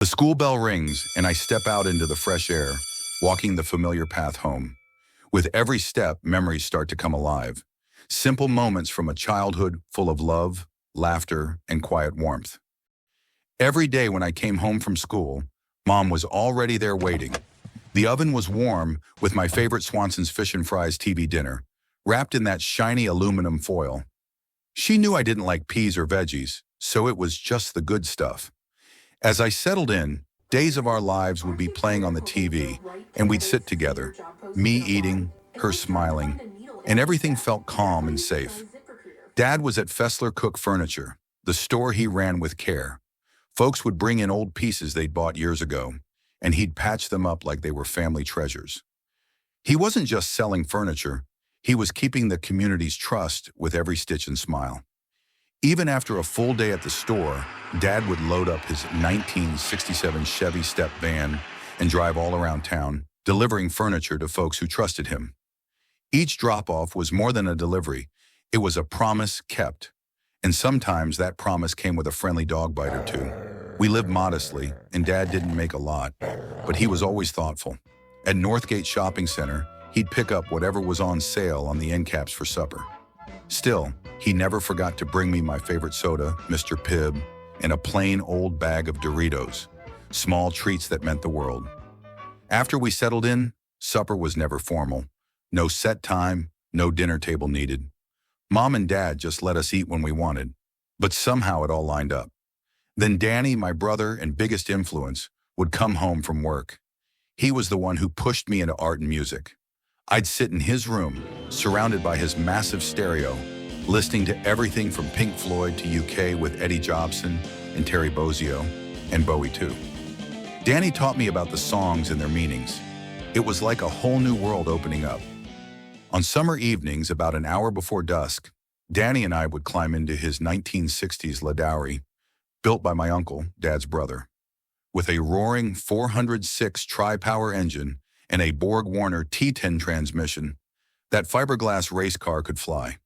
The school bell rings, and I step out into the fresh air, walking the familiar path home. With every step, memories start to come alive. Simple moments from a childhood full of love, laughter, and quiet warmth. Every day when I came home from school, Mom was already there waiting. The oven was warm with my favorite Swanson's Fish and Fries TV dinner, wrapped in that shiny aluminum foil. She knew I didn't like peas or veggies, so it was just the good stuff. As I settled in, Days of Our Lives would be playing on the TV, and we'd sit together, me eating, her smiling, and everything felt calm and safe. Dad was at Fessler Cook Furniture, the store he ran with care. Folks would bring in old pieces they'd bought years ago, and he'd patch them up like they were family treasures. He wasn't just selling furniture, he was keeping the community's trust with every stitch and smile. Even after a full day at the store, Dad would load up his 1967 Chevy Step van and drive all around town, delivering furniture to folks who trusted him. Each drop-off was more than a delivery. It was a promise kept. And sometimes that promise came with a friendly dog bite or two. We lived modestly, and Dad didn't make a lot, but he was always thoughtful. At Northgate Shopping Center, he'd pick up whatever was on sale on the end caps for supper. Still, he never forgot to bring me my favorite soda, Mr. Pibb, and a plain old bag of Doritos, small treats that meant the world. After we settled in, supper was never formal. No set time, no dinner table needed. Mom and Dad just let us eat when we wanted, but somehow it all lined up. Then Danny, my brother and biggest influence, would come home from work. He was the one who pushed me into art and music. I'd sit in his room, surrounded by his massive stereo, listening to everything from Pink Floyd to UK with Eddie Jobson and Terry Bozzio, and Bowie too. Danny taught me about the songs and their meanings. It was like a whole new world opening up. On summer evenings, about an hour before dusk, Danny and I would climb into his 1960s Ladowri, built by my uncle, Dad's brother. With a roaring 406 tri-power engine and a Borg-Warner T10 transmission, that fiberglass race car could fly.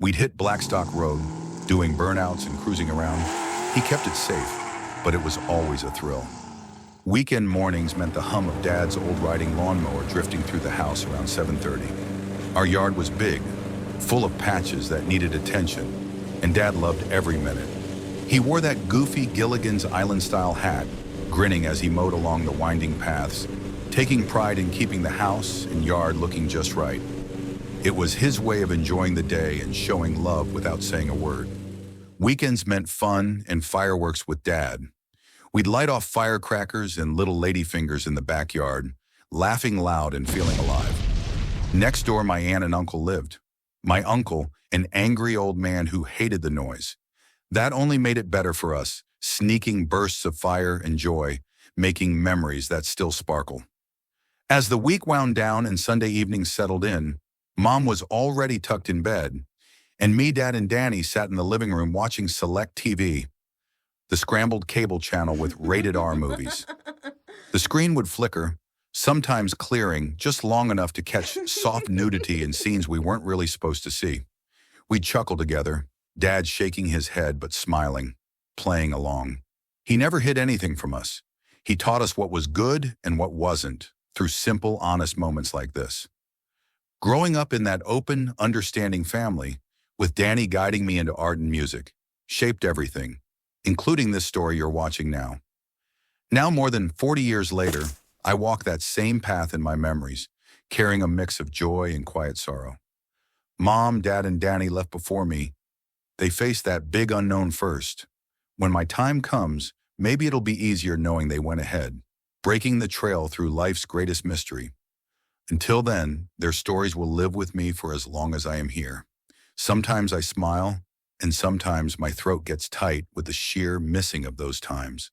We'd hit Blackstock Road, doing burnouts and cruising around. He kept it safe, but it was always a thrill. Weekend mornings meant the hum of Dad's old riding lawnmower drifting through the house around 7:30. Our yard was big, full of patches that needed attention, and Dad loved every minute. He wore that goofy Gilligan's Island-style hat, grinning as he mowed along the winding paths, taking pride in keeping the house and yard looking just right. It was his way of enjoying the day and showing love without saying a word. Weekends meant fun and fireworks with Dad. We'd light off firecrackers and little ladyfingers in the backyard, laughing loud and feeling alive. Next door, my aunt and uncle lived. My uncle, an angry old man who hated the noise. That only made it better for us, sneaking bursts of fire and joy, making memories that still sparkle. As the week wound down and Sunday evenings settled in, Mom was already tucked in bed, and me, Dad, and Danny sat in the living room watching Select TV, the scrambled cable channel with rated R movies. The screen would flicker, sometimes clearing just long enough to catch soft nudity and scenes we weren't really supposed to see. We'd chuckle together, Dad shaking his head but smiling, playing along. He never hid anything from us. He taught us what was good and what wasn't through simple, honest moments like this. Growing up in that open, understanding family, with Danny guiding me into art and music, shaped everything, including this story you're watching now. Now, more than 40 years later, I walk that same path in my memories, carrying a mix of joy and quiet sorrow. Mom, Dad, and Danny left before me. They faced that big unknown first. When my time comes, maybe it'll be easier knowing they went ahead, breaking the trail through life's greatest mystery. Until then, their stories will live with me for as long as I am here. Sometimes I smile, and sometimes my throat gets tight with the sheer missing of those times.